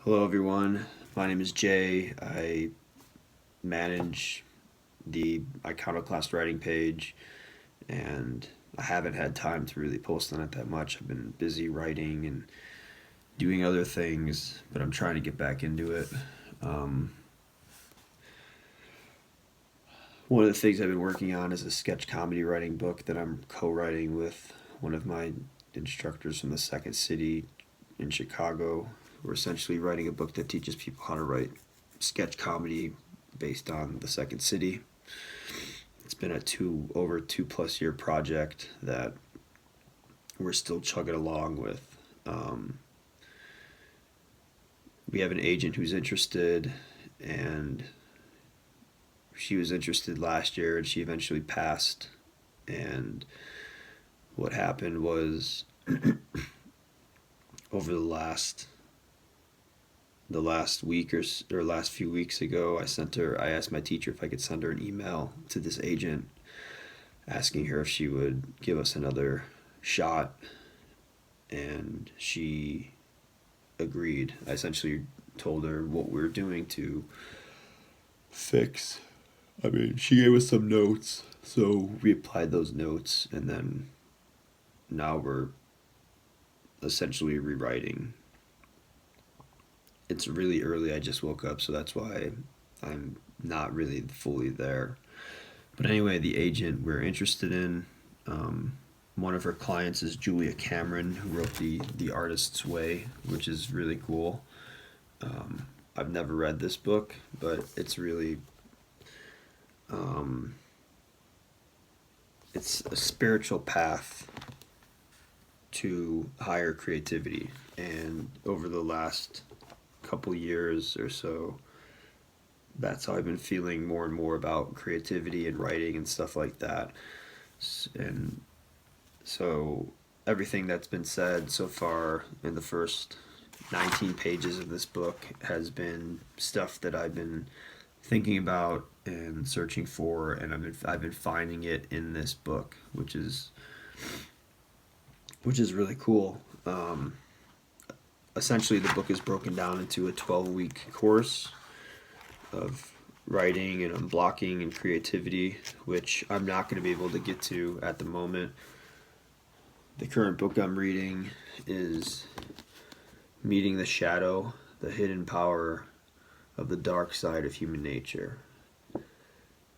Hello, everyone. My name is Jay. I manage the Iconoclast writing page, and I haven't had time to really post on it that much. I've been busy writing and doing other things, but I'm trying to get back into it. Um, One of the things I've been working on is a sketch comedy writing book that I'm co-writing with one of my instructors from the Second City in Chicago. We're essentially writing a book that teaches people how to write sketch comedy based on the Second City. It's been a over 2+ year project that we're still chugging along with. Um, we have an agent who's interested, and she was interested last year, and she eventually passed. And what happened was over the last week or last few weeks ago, I asked my teacher if I could send her an email to this agent asking her if she would give us another shot, and she agreed. I essentially told her what we were doing to fix. I mean, she gave us some notes, so we applied those notes, and then now we're essentially rewriting. It's really early. I just woke up, so that's why I'm not really fully there. But anyway, the agent we're interested in, um, one of her clients is Julia Cameron, who wrote the Artist's Way, which is really cool. Um, I've never read this book, but um, it's a spiritual path to higher creativity. And over the last couple years or so, that's how I've been feeling more and more about creativity and writing and stuff like that. And so everything that's been said so far in the first 19 pages of this book has been stuff that I've been thinking about and searching for, and I've been finding it in this book, which is really cool. Essentially, the book is broken down into a 12-week course of writing and unblocking and creativity, which I'm not going to be able to get to at the moment. The current book I'm reading is Meeting the Shadow, the Hidden Power of the Dark Side of Human Nature.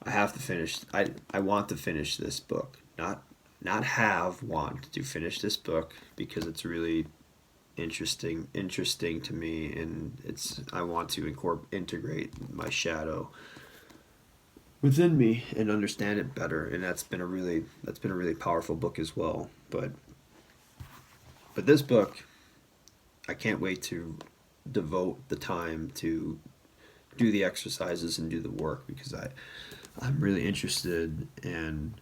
I have to finish. I want to finish this book. Want to finish this book because it's really interesting to me, and I want to integrate my shadow within me and understand it better, and that's been a really powerful book as well. But this book, I can't wait to devote the time to do the exercises and do the work, because I'm really interested in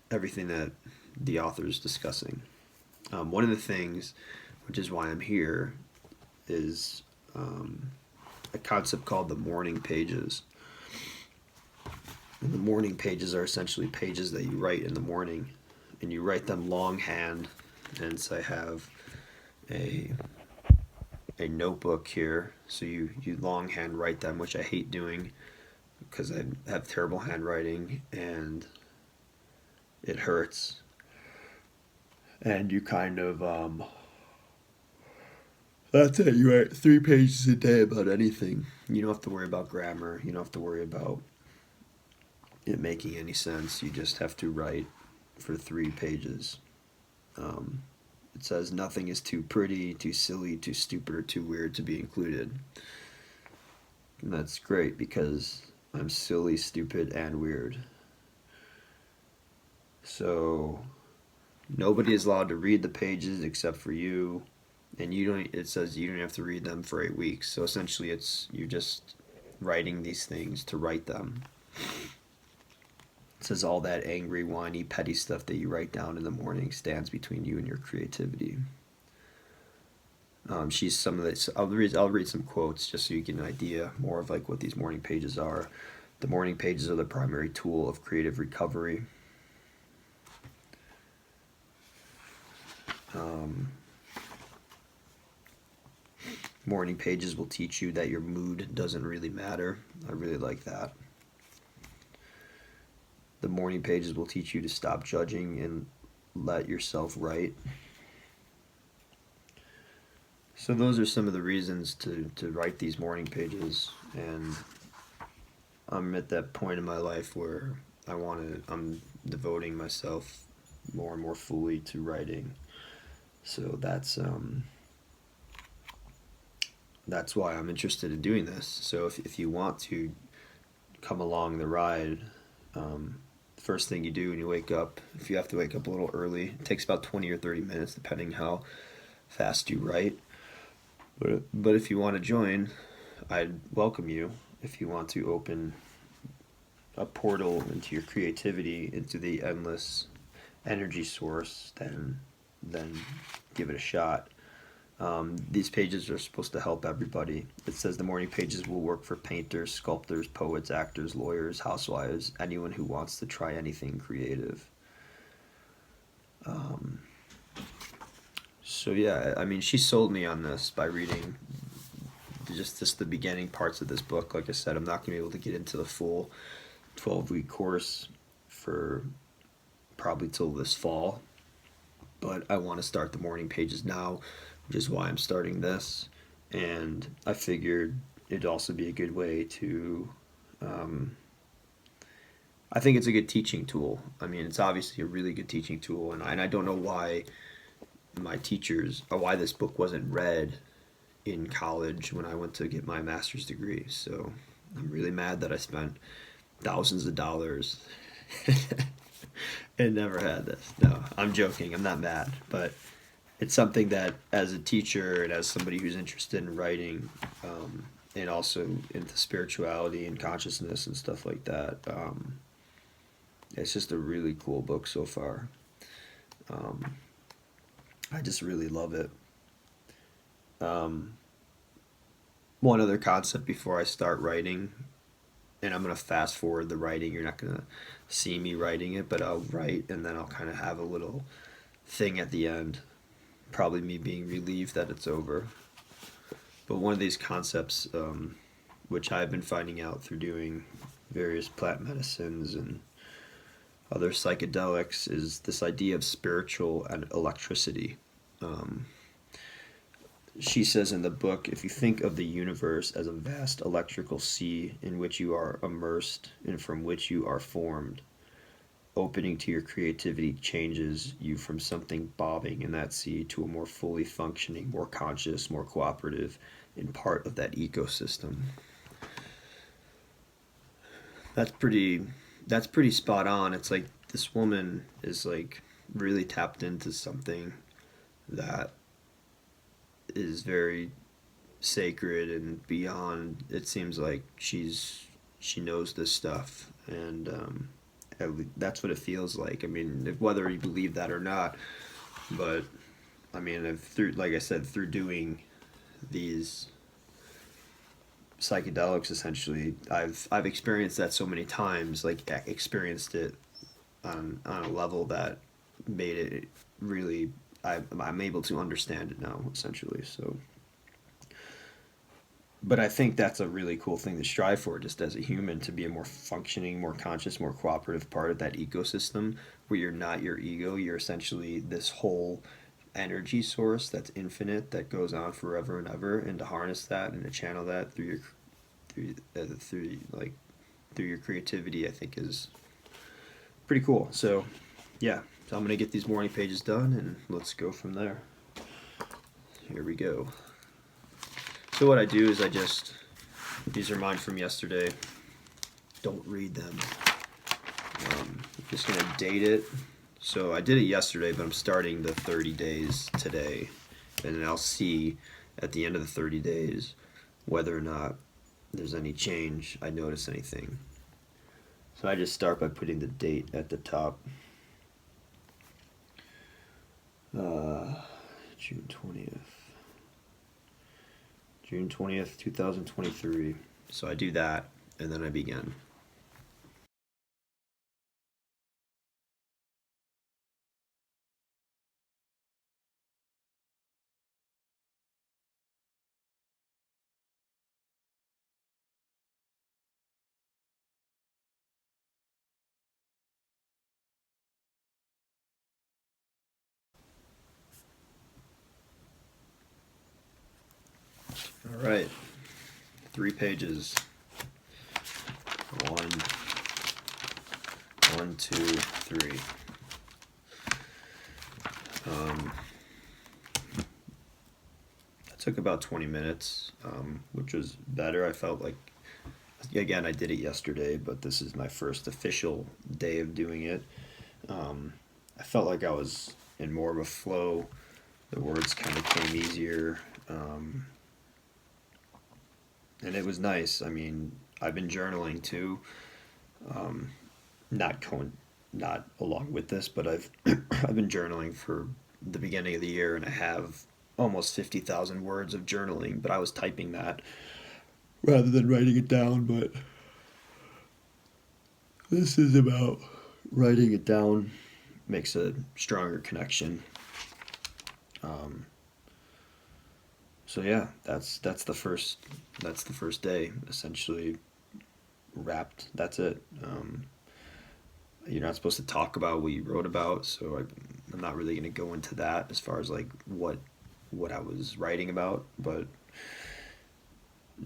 everything that the author is discussing. One of the things, which is why I'm here, is a concept called the morning pages. And the morning pages are essentially pages that you write in the morning, and you write them longhand. And so I have a notebook here, so you longhand write them, which I hate doing because I have terrible handwriting and it hurts. And you kind of that's it. You write 3 pages a day about anything. You don't have to worry about grammar. You don't have to worry about it making any sense. You just have to write for 3 pages. Um, it says nothing is too pretty, too silly, too stupid, or too weird to be included. And that's great because I'm silly, stupid, and weird. So nobody is allowed to read the pages except for you, and you don't. It says you don't have to read them for 8 weeks. So essentially, you're just writing these things to write them. It says all that angry, whiny, petty stuff that you write down in the morning stands between you and your creativity. She's some of this. I'll read some quotes just so you get an idea more of like what these morning pages are. The morning pages are the primary tool of creative recovery. Um, Morning pages will teach you that your mood doesn't really matter. I really like that. The morning pages will teach you to stop judging and let yourself write. So those are some of the reasons to write these morning pages, and I'm at that point in my life where I'm devoting myself more and more fully to writing. So that's why I'm interested in doing this. So if you want to come along the ride, the first thing you do when you wake up, if you have to wake up a little early, it takes about 20 or 30 minutes depending how fast you write. But if you want to join, I'd welcome you. If you want to open a portal into your creativity, into the endless energy source, then give it a shot. These pages are supposed to help everybody. It says the morning pages will work for painters, sculptors, poets, actors, lawyers, housewives, anyone who wants to try anything creative. So yeah, I mean, she sold me on this by reading just the beginning parts of this book. Like I said, I'm not gonna be able to get into the full 12-week course for probably till this fall, but I want to start the morning pages now, which is why I'm starting this. And I figured it'd also be a good way to I think it's a good teaching tool. I mean, it's obviously a really good teaching tool, and I don't know why my teachers, or why this book wasn't read in college when I went to get my master's degree. So I'm really mad that I spent thousands of dollars and never had this. No, I'm joking. I'm not mad, but it's something that, as a teacher and as somebody who's interested in writing, and also into spirituality and consciousness and stuff like that, it's just a really cool book so far. I just really love it. One other concept before I start writing, and I'm gonna fast forward the writing. You're not gonna see me writing it, but I'll write and then I'll kind of have a little thing at the end. Probably me being relieved that it's over. But one of these concepts, which I've been finding out through doing various plant medicines and other psychedelics, is this idea of spiritual and electricity. Um, she says in the book, if you think of the universe as a vast electrical sea in which you are immersed and from which you are formed, opening to your creativity changes you from something bobbing in that sea to a more fully functioning, more conscious, more cooperative, and part of that ecosystem. That's pretty that's pretty spot on. It's like this woman is like really tapped into something that is very sacred and beyond. It seems like she knows this stuff, and that's what it feels like. I mean, whether you believe that or not, but I mean, through, like I said, through doing these psychedelics, essentially, I've experienced that so many times. Like, experienced it on a level that made it really. I'm able to understand it now, essentially. So, but I think that's a really cool thing to strive for, just as a human, to be a more functioning, more conscious, more cooperative part of that ecosystem, where you're not your ego. You're essentially this whole energy source that's infinite, that goes on forever and ever, and to harness that and to channel that through your through your creativity, I think is pretty cool. So yeah, so I'm gonna get these morning pages done, and let's go from there. Here we go. So what I do is these are mine from yesterday. Don't read them. I'm just gonna date it. So I did it yesterday, but I'm starting the 30 days today, and then I'll see at the end of the 30 days whether or not there's any change, I notice anything. So I just start by putting the date at the top. June 20th. June 20th, 2023. So I do that, and then I begin. All right, 3 pages. One, one, two, three. That took about 20 minutes, which was better. I felt like, again, I did it yesterday, but this is my first official day of doing it. I felt like I was in more of a flow. The words kind of came easier. And it was nice. I mean, I've been journaling too. Um, not along with this, but I've I've been journaling for the beginning of the year, and I have almost 50,000 words of journaling. But I was typing that rather than writing it down. But this is about writing it down makes a stronger connection. Um, so yeah, that's the first day essentially wrapped. That's it. You're not supposed to talk about what you wrote about, so I'm not really going to go into that as far as like what I was writing about. But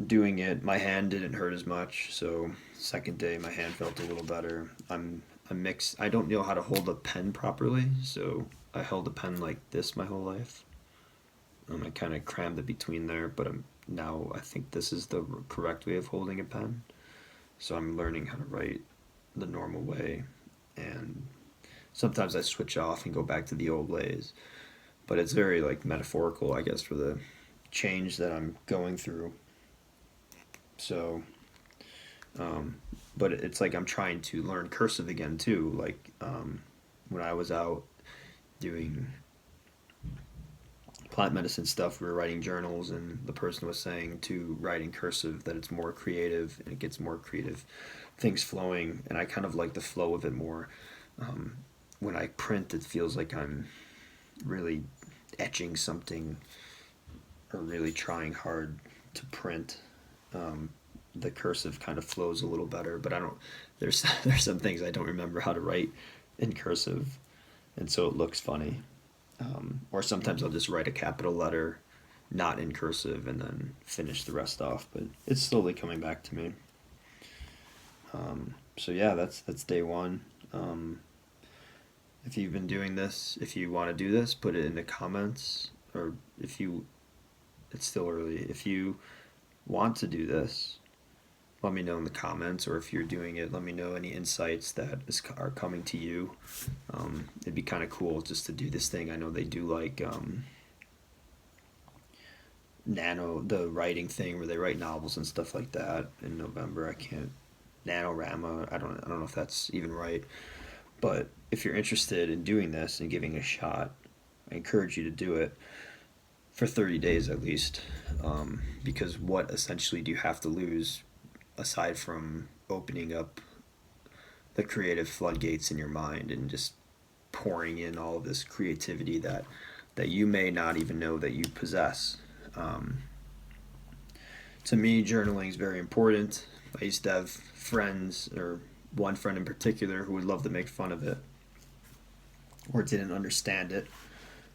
doing it, my hand didn't hurt as much. So second day, my hand felt a little better. I mix. I don't know how to hold a pen properly, so I held a pen like this my whole life. I kind of crammed it between there, but now I think this is the correct way of holding a pen. So I'm learning how to write the normal way, and sometimes I switch off and go back to the old ways. But it's very like metaphorical, I guess, for the change that I'm going through. So, um, but it's like I'm trying to learn cursive again too. Like when I was out doing plant medicine stuff, we were writing journals, and the person was saying to write in cursive that it's more creative and it gets more creative things flowing, and I kind of like the flow of it more. Um, when I print, it feels like I'm really etching something or really trying hard to print. Um, the cursive kind of flows a little better, but I don't. There's some things I don't remember how to write in cursive, and so it looks funny. Or sometimes I'll just write a capital letter, not in cursive, and then finish the rest off. But it's slowly coming back to me. So yeah, that's day one. Um, if you've been doing this, if you want to do this, put it in the comments. Or if you, it's still early. If you want to do this, let me know in the comments. Or if you're doing it, let me know any insights are coming to you. It'd be kind of cool just to do this thing. I know they do like the writing thing where they write novels and stuff like that in November. I can't NaNoWriMo. I don't know if that's even right. But if you're interested in doing this and giving it a shot, I encourage you to do it for 30 days at least. Because what essentially do you have to lose aside from opening up the creative floodgates in your mind and just pouring in all of this creativity that you may not even know that you possess? Um, to me, journaling is very important. I used to have friends, or one friend in particular, who would love to make fun of it or didn't understand it,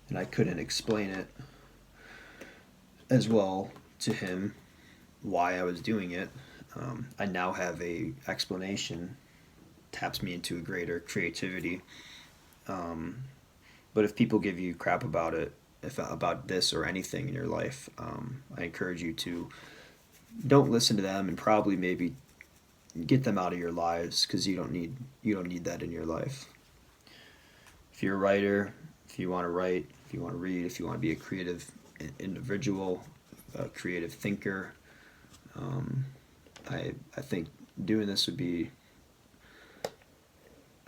and I couldn't explain it as well to him why I was doing it. I now have a explanation, taps me into a greater creativity. Um, but if people give you crap about it, if about this or anything in your life, I encourage you to don't listen to them and probably maybe get them out of your lives because you don't need that in your life. If you're a writer, if you want to write, if you want to read, if you want to be a creative individual, a creative thinker, um, I think doing this would be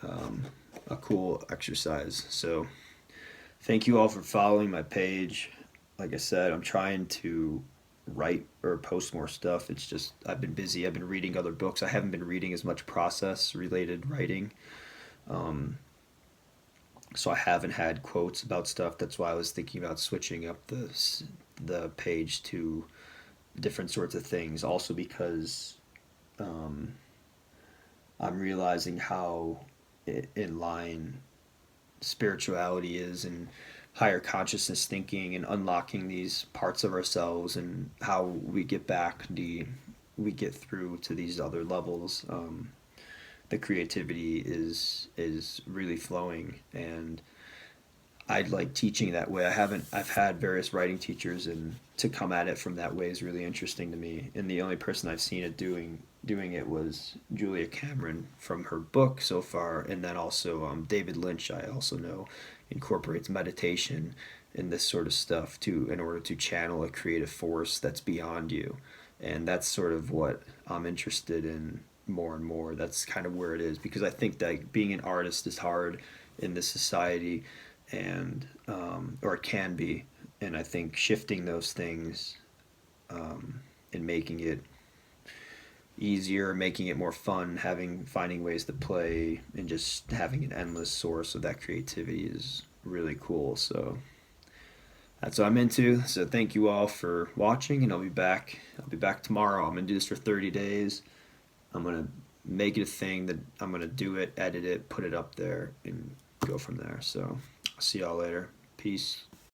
um, a cool exercise. So thank you all for following my page. Like I said, I'm trying to write or post more stuff. It's just I've been busy. I've been reading other books. I haven't been reading as much process related writing. Um, so I haven't had quotes about stuff. That's why I was thinking about switching up the page to different sorts of things. Also because um, I'm realizing how in line spirituality is and higher consciousness thinking and unlocking these parts of ourselves and how we get back we get through to these other levels. The creativity is really flowing, and I'd like teaching that way. I've had various writing teachers, and to come at it from that way is really interesting to me. And the only person I've seen it doing it was Julia Cameron from her book so far, and then also David Lynch. I also know incorporates meditation and this sort of stuff to in order to channel a creative force that's beyond you, and that's sort of what I'm interested in more and more. That's kind of where it is, because I think that being an artist is hard in this society, and or it can be, and I think shifting those things and making it easier, making it more fun, finding ways to play, and just having an endless source of that creativity is really cool. So that's what I'm into. So thank you all for watching, and I'll be back. I'll be back tomorrow. I'm gonna do this for 30 days. I'm gonna make it a thing that I'm gonna do it, edit it, put it up there, and go from there. So I'll see y'all later. Peace.